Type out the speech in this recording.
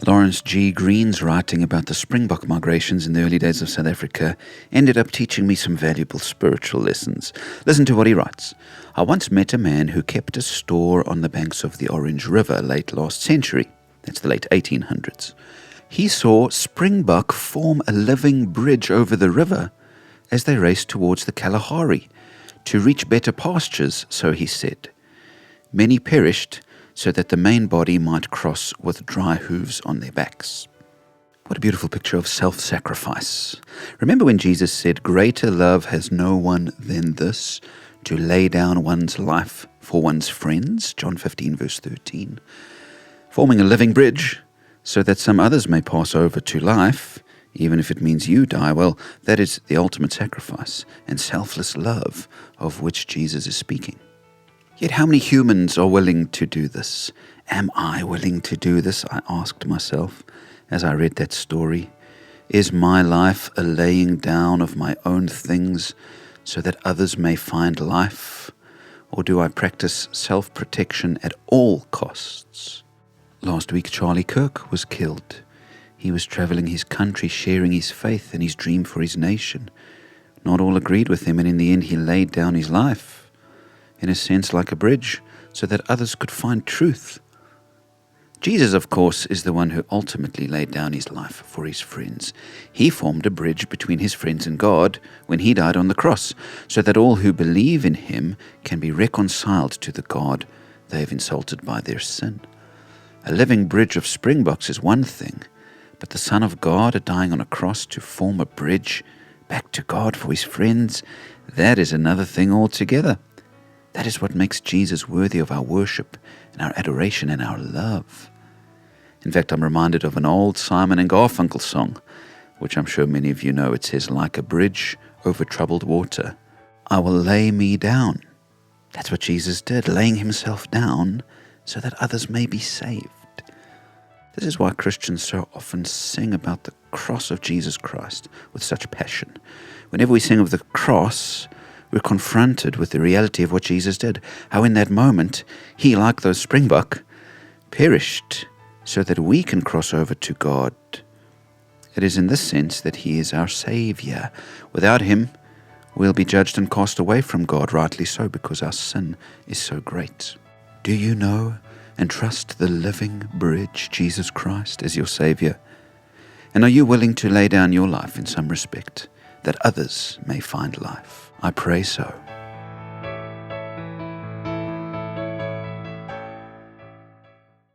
Lawrence G. Green's writing about the Springbok migrations in the early days of South Africa ended up teaching me some valuable spiritual lessons. Listen to what he writes. I once met a man who kept a store on the banks of the Orange River late last century. That's the late 1800s. He saw Springbok form a living bridge over the river as they raced towards the Kalahari to reach better pastures, so he said. Many perished so that the main body might cross with dry hooves on their backs. What a beautiful picture of self-sacrifice. Remember when Jesus said, "Greater love has no one than this, to lay down one's life for one's friends," John 15 verse 13. Forming a living bridge so that some others may pass over to life, even if it means you die, well, that is the ultimate sacrifice and selfless love of which Jesus is speaking. Yet how many humans are willing to do this? Am I willing to do this? I asked myself as I read that story. Is my life a laying down of my own things so that others may find life? Or do I practice self-protection at all costs? Last week, Charlie Kirk was killed. He was traveling his country, sharing his faith and his dream for his nation. Not all agreed with him, and in the end he laid down his life, in a sense like a bridge, so that others could find truth. Jesus, of course, is the one who ultimately laid down his life for his friends. He formed a bridge between his friends and God when he died on the cross, so that all who believe in him can be reconciled to the God they have insulted by their sin. A living bridge of Springboks is one thing, but the Son of God dying on a cross to form a bridge back to God for his friends, that is another thing altogether. That is what makes Jesus worthy of our worship and our adoration and our love. In fact, I'm reminded of an old Simon and Garfunkel song, which I'm sure many of you know. It says, "Like a bridge over troubled water, I will lay me down." That's what Jesus did, laying himself down so that others may be saved. This is why Christians so often sing about the cross of Jesus Christ with such passion. Whenever we sing of the cross, we're confronted with the reality of what Jesus did, how in that moment, he, like those Springbok, perished so that we can cross over to God. It is in this sense that he is our Savior. Without him, we'll be judged and cast away from God, rightly so, because our sin is so great. Do you know and trust the living bridge, Jesus Christ, as your Savior? And are you willing to lay down your life in some respect, that others may find life? I pray so.